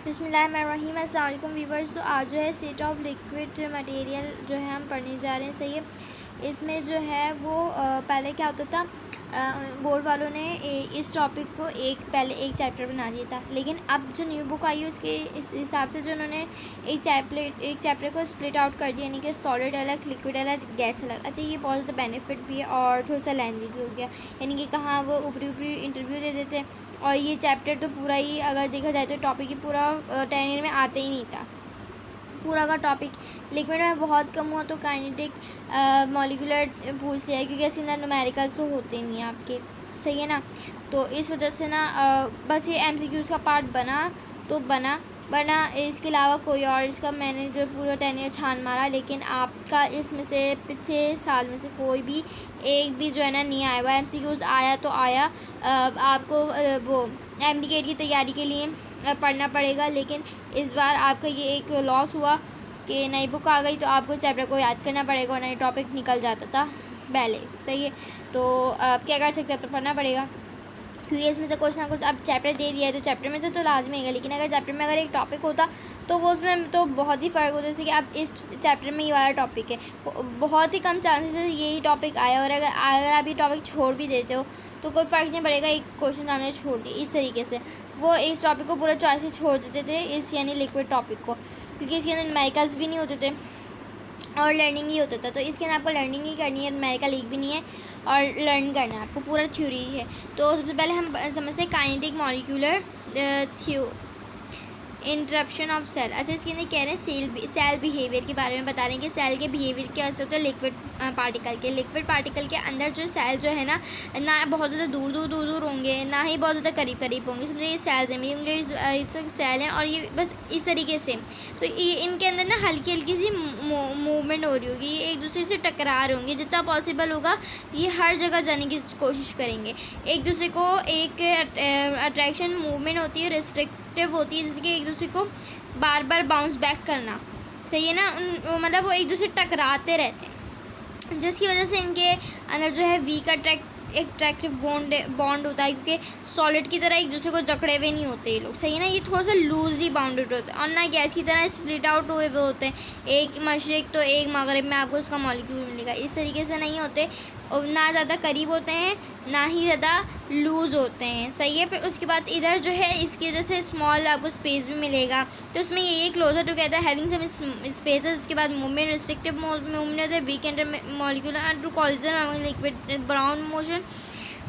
बिस्मिल्लाहिर्रहमानिर्रहीम। अस्सलाम वालेकुम वीवर्स। तो आज जो है स्टेट ऑफ लिक्विड मटेरियल जो है हम पढ़ने जा रहे हैं। सही है। इसमें जो है वो पहले क्या होता था, बोर्ड वालों ने इस टॉपिक को पहले एक चैप्टर बना दिया था, लेकिन अब जो न्यू बुक आई है उसके इस हिसाब से जो उन्होंने एक चैप्टर को स्प्लिट आउट कर दिया, यानी कि सॉलिड अलग, लिक्विड अलग, गैस अलग। अच्छा, ये बहुत ज़्यादा बेनिफिट भी है और थोड़ा सा लेंदी भी हो गया, यानी कि कहाँ वो ऊपरी इंटरव्यू दे देते हैं और ये चैप्टर तो पूरा ही अगर देखा जाए तो टॉपिक ही पूरा 10 ईयर में आते ही नहीं था। पूरा का टॉपिक लिक्विड में बहुत कम हुआ तो काइनेटिक मॉलिक्यूलर पूछ लिया, क्योंकि ऐसे ना न्यूमेरिकल्स तो होते नहीं हैं आपके। सही है ना। तो इस वजह से ना बस ये MCQs का पार्ट बना तो बना, वरना इसके अलावा कोई और इसका मैंने जो पूरा 10 ईयर छान मारा, लेकिन आपका इसमें से पिछले साल में से कोई भी एक भी जो है ना नहीं आया हुआ। MCQs आया तो आया, आपको वो MD की तैयारी के लिए पढ़ना पड़ेगा, लेकिन इस बार आपका ये एक लॉस हुआ कि नई बुक आ गई तो आपको चैप्टर को याद करना पड़ेगा और नई टॉपिक निकल जाता था पहले। सही है। तो आप क्या कर सकते हैं, तो पढ़ना पड़ेगा, क्योंकि इसमें से कुछ ना कुछ अब चैप्टर दे दिया है तो चैप्टर में से तो लाजमी है, लेकिन अगर चैप्टर में अगर एक टॉपिक होता तो वो उसमें तो बहुत ही फ़र्क होता है। जैसे कि अब इस चैप्टर में ये वाला टॉपिक है, बहुत ही कम चांसेस है यही टॉपिक आया, और अगर आप ये टॉपिक छोड़ भी देते हो तो कोई फ़र्क नहीं पड़ेगा, एक क्वेश्चन हमने छोड़ दिया। इस तरीके से वो इस टॉपिक को पूरा चॉइस से छोड़ देते थे, इस यानी लिक्विड टॉपिक को, क्योंकि इसके अंदर न्यूमेरिकल्स भी नहीं होते थे और लर्निंग ही होता था। तो इसके अंदर आपको लर्निंग ही करनी है, न्यूमेरिकल एक भी नहीं है और लर्न करना है आपको, पूरा थ्योरी है। तो सबसे पहले हम समझते हैं kinetic molecular interruption of cell. अच्छा, इसके अंदर कह रहे हैं सेल बिहेवियर के बारे में बता रहे हैं कि सेल के बिहेवियर क्या होता है लिक्विड पार्टिकल के अंदर जो सेल जो है ना बहुत ज़्यादा दूर होंगे, ना ही बहुत ज़्यादा करीब होंगे। समझे ये सेल्स हैं, मेरी उंगली सेल हैं और ये बस इस तरीके से। तो ये इनके अंदर ना हल्की सी मूवमेंट हो रही होगी, ये एक दूसरे से टकरा रहे होंगे। जितना पॉसिबल होगा ये हर जगह जाने की कोशिश करेंगे, एक दूसरे को एक अट्रैक्शन मूवमेंट होती है, रिस्ट्रिक्टिव होती है, जैसे कि एक दूसरे को बार बार बाउंस बैक करना। सही है ना। मतलब वो एक दूसरे टकराते रहते हैं, जिसकी वजह से इनके अंदर जो है वीक अट्रैक्टिव बॉन्ड होता है, क्योंकि सॉलिड की तरह एक दूसरे को जकड़े हुए नहीं होते ये लोग। सही है ना। ये थोड़ा सा लूजली बाउंडेड होते हैं और ना गैस की तरह स्प्लिट आउट हुए हुए होते हैं, एक मशरिक तो एक मगरिब में आपको उसका मॉलिक्यूल मिलेगा। इस तरीके से नहीं होते, और ना ज़्यादा करीब होते हैं ना ही ज़्यादा लूज़ होते हैं। सही है। फिर उसके बाद इधर जो है इसकी वजह से स्मॉल आपको स्पेस भी मिलेगा, तो उसमें ये closer together having some spaces. उसके बाद मूवमेंट रिस्ट्रिक्टिव मूवमेंट होता है, weak intermolecular and to collision liquid Brown motion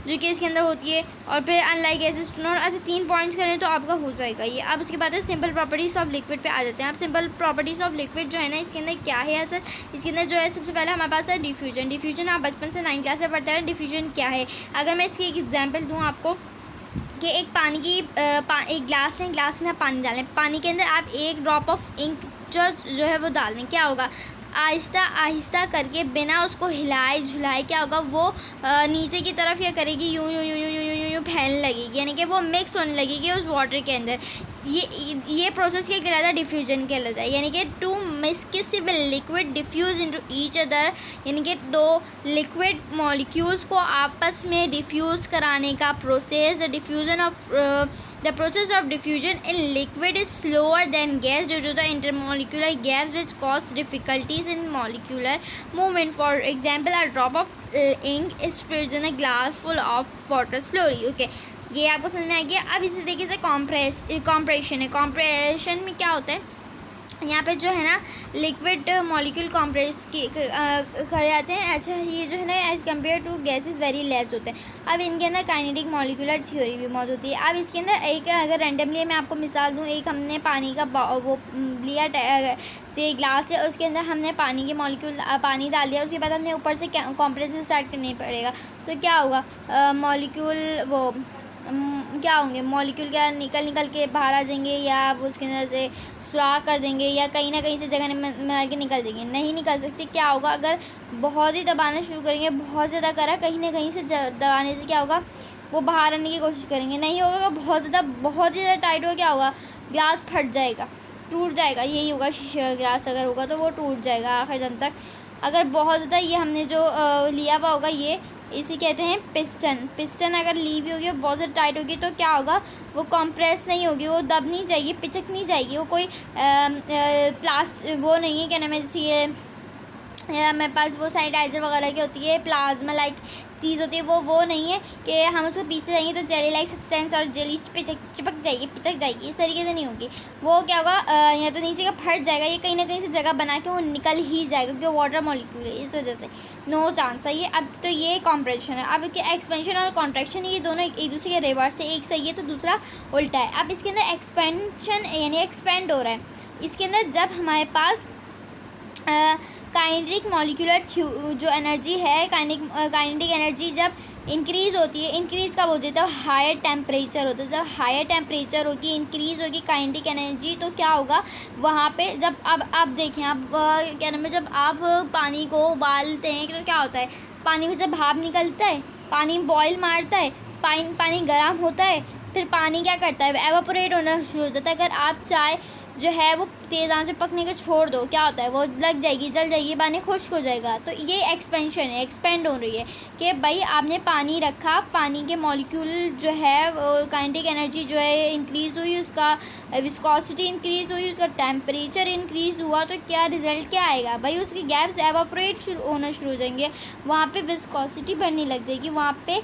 जो कि इसके अंदर होती है। और फिर अनलाइक एसिड टू नॉट, ऐसे 3 पॉइंट्स करें तो आपका हो जाएगा ये। अब उसके बाद सिंपल प्रॉपर्टीज़ ऑफ लिक्विड पे आ जाते हैं। अब सिंपल प्रॉपर्टीज़ ऑफ लिक्विड जो है ना, इसके अंदर क्या है असल, इसके अंदर जो है सबसे पहले हमारे पास है डिफ्यूजन। आप बचपन से 9 क्लास में पढ़ते हैं डिफ्यूजन क्या है। अगर मैं इसकी एक एग्जाम्पल दूँ आपको कि एक पानी की एक ग्लास है, ग्लास में पानी डालें, पानी के अंदर आप एक ड्रॉप ऑफ इंक जो है वो डाल दें, क्या होगा, आहिस्ता आहिस्ता करके बिना उसको हिलाए झुलाए क्या होगा, वो नीचे की तरफ क्या करेगी, यूँ फैलने लगेगी, यानी कि वो मिक्स होने लगेगी उस वाटर के अंदर। ये प्रोसेस क्या कहलाता है, डिफ्यूजन कहलाता है। यानी कि two miscible liquid diffuse into each other, यानी कि दो लिक्विड मॉलिक्यूल्स को आपस में डिफ्यूज़ कराने का process. The process of diffusion in liquid is slower than gas due to the intermolecular gaps which cause difficulties in molecular movement. For example, a drop of ink is spilled in a glass full of water slowly. Okay, ये आपको समझ में आ गया। अब इसी तरीके से compression है। कॉम्प्रेशन में क्या होता है, यहाँ पे जो है ना लिक्विड मॉलिक्यूल कॉम्प्रेस कर जाते हैं। अच्छा, ये जो है ना as compare to gases very less होते हैं। अब इनके अंदर काइनेटिक मॉलिक्यूलर थ्योरी भी मौजूद होती है। अब इसके अंदर एक अगर रैंडमली मैं आपको मिसाल दूँ, एक हमने पानी का वो लिया से ग्लास है, उसके अंदर हमने पानी के मॉलिक्यूल पानी डाल दिया, उसके बाद हमने ऊपर से कॉम्प्रेस स्टार्ट करनी पड़ेगा, तो क्या होगा, मॉलिक्यूल वो क्या होंगे, मॉलिक्यूल क्या निकल के बाहर आ जाएंगे, या आप उसके अंदर से सुराख कर देंगे, या कहीं ना कहीं से जगह में के निकल जाएंगे, नहीं निकल सकते। क्या होगा, अगर बहुत ही दबाना शुरू करेंगे, बहुत ज़्यादा करा, कहीं ना कहीं से दबाने से क्या होगा, वो बाहर आने की कोशिश करेंगे, नहीं होगा। बहुत ही ज़्यादा टाइट हो क्या होगा, ग्लास फट जाएगा, टूट जाएगा। यही होगा, शीशे का ग्लास अगर होगा तो वो टूट जाएगा आखिर दम तक। अगर बहुत ज़्यादा ये हमने जो लिया हुआ होगा ये इसी कहते हैं पिस्टन। पिस्टन अगर लीव होगी और बहुत ज़्यादा टाइट होगी तो क्या होगा, वो कंप्रेस नहीं होगी, वो दब नहीं जाएगी, पिचक नहीं जाएगी, वो कोई वो नहीं है, क्या नाम है, जैसे ये मेरे पास वो सैनिटाइज़र वगैरह की होती है, प्लाज्मा लाइक चीज़ होती है, वो नहीं है कि हम उसको पीछे जाएंगे तो जेली लाइक सब्सटेंस और जेली चिपक जाएगी, पिचक जाएगी, इस तरीके से नहीं होगी। वो क्या होगा, या तो नीचे का फट जाएगा, ये कहीं ना कहीं से जगह बना के वो निकल ही जाएगा, क्योंकि वाटर मॉलिक्यूल है, इस वजह से नो चांस है ये। अब तो ये कॉम्प्रेशन है। अब कि एक्सपेंशन और कॉन्ट्रैक्शन ये दोनों एक दूसरे के रिवर्स है, एक सही है तो दूसरा उल्टा है। अब इसके अंदर एक्सपेंशन यानी एक्सपेंड हो रहा है, इसके अंदर जब हमारे पास काइनेटिक मॉलिक्यूलर जो एनर्जी है, काइनेटिक एनर्जी जब इंक्रीज़ होती है, इंक्रीज़ कब होती है, जब हायर टेम्परेचर होता है। जब हायर टेम्परेचर होगी, इंक्रीज़ होगी काइनेटिक एनर्जी, तो क्या होगा वहाँ पे, जब अब देखें, अब क्या नाम है, जब आप पानी को उबालते हैं तो क्या होता है, पानी में जब भाप निकलता है, पानी बॉयल मारता है, पानी गर्म होता है, फिर पानी क्या करता है, एवापोरेट होना शुरू हो जाता है। अगर आप चाय जो है वो तेज़ आंच से पकने के छोड़ दो, क्या होता है, वो लग जाएगी, जल जाएगी, पानी खुश्क हो जाएगा। तो ये एक्सपेंशन है, एक्सपेंड हो रही है कि भाई आपने पानी रखा, पानी के मॉलिक्यूल जो है काइनेटिक एनर्जी जो है इंक्रीज़ हुई, उसका विस्कोसिटी इंक्रीज़ हुई, उसका टेम्परेचर इंक्रीज़ हुआ, तो क्या रिजल्ट क्या आएगा भाई, उसकी गैप्स एवापोरेट होना शुरू हो जाएंगे, वहाँ पे विस्कोसिटी बढ़ने लग जाएगी, वहाँ पे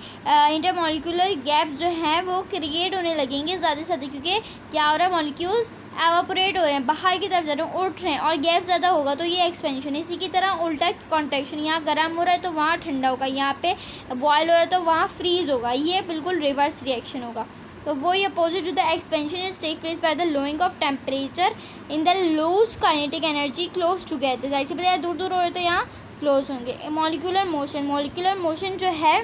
इंटरमॉलिक्यूलर गैप जो हैं वो क्रिएट होने लगेंगे ज़्यादा से ज़्यादा, क्योंकि क्या हो रहा है, मॉलिक्यूल्स एवापोरेट हो रहे हैं, बाहर की तरफ जा रहे हैं, उठ रहे हैं, और गैप ज़्यादा होगा तो ये एक्सपेंशन। इसी की तरह उल्टा कॉन्ट्रैक्शन, यहाँ गर्म हो रहा है तो वहाँ ठंडा होगा, यहाँ पे बॉयल हो रहा है तो वहाँ फ्रीज़ होगा, ये बिल्कुल रिवर्स रिएक्शन होगा। तो वो ये opposite to the expansion is take place by the lowering of temperature in the lose kinetic energy close together. जाहिर सी बात है, दूर दूर हो रहे तो यहाँ क्लोज होंगे। मॉलिक्यूलर मोशन जो है,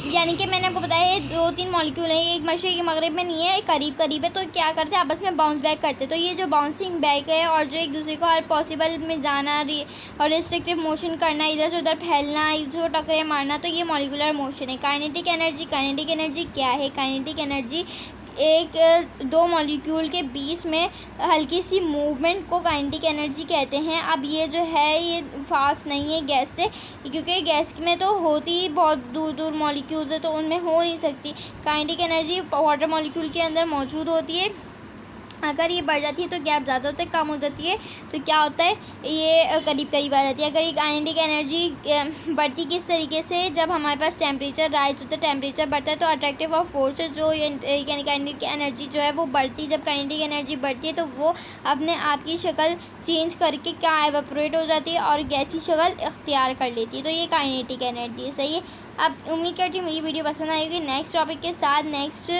यानी कि मैंने आपको बताया है 2-3 मॉलिक्यूल हैं, एक मशरिक़ मगरिब में नहीं है, एक करीब करीब है, तो क्या करते हैं आपस में बाउंस बैक करते हैं। तो ये जो बाउंसिंग बैक है और जो एक दूसरे को हर पॉसिबल में जाना और रिस्ट्रिक्टिव मोशन करना, इधर से उधर फैलना, एक दूसरे को टकरे मारना, तो ये मॉलिक्यूलर मोशन है। काइनेटिक एनर्जी क्या है, काइनेटिक एनर्जी दो मॉलिक्यूल के बीच में हल्की सी मूवमेंट को काइनेटिक एनर्जी कहते हैं। अब ये जो है ये फास्ट नहीं है गैस से, क्योंकि गैस में तो होती ही बहुत दूर दूर मॉलिक्यूल्स है, तो उनमें हो नहीं सकती। काइनेटिक एनर्जी वाटर मॉलिक्यूल के अंदर मौजूद होती है। अगर ये बढ़ जाती है तो गैप ज़्यादा होता है, कम हो जाती है तो क्या होता है, ये करीब करीब आ जाती है। अगर ये काइनेटिक एनर्जी बढ़ती किस तरीके से, जब हमारे पास टेम्परेचर राइज होता है, टेम्परेचर बढ़ता है तो अट्रैक्टिव ऑफ फोर्स जो यानी काइनेटिक एनर्जी जो है वो बढ़ती है। जब काइनेटिक एनर्जी बढ़ती है तो वो अपने आप की शक्ल चेंज करके क्या एवापोरेट हो जाती है और गैसी शक्ल इख्तियार कर लेती है। तो ये काइनेटिक एनर्जी है, सही है। अब उम्मीद करती हूँ मेरी वीडियो पसंद आएगी। नेक्स्ट टॉपिक के साथ नेक्स्ट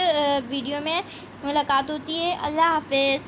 वीडियो में मुलाकात होती है। अल्लाह हाफिज़।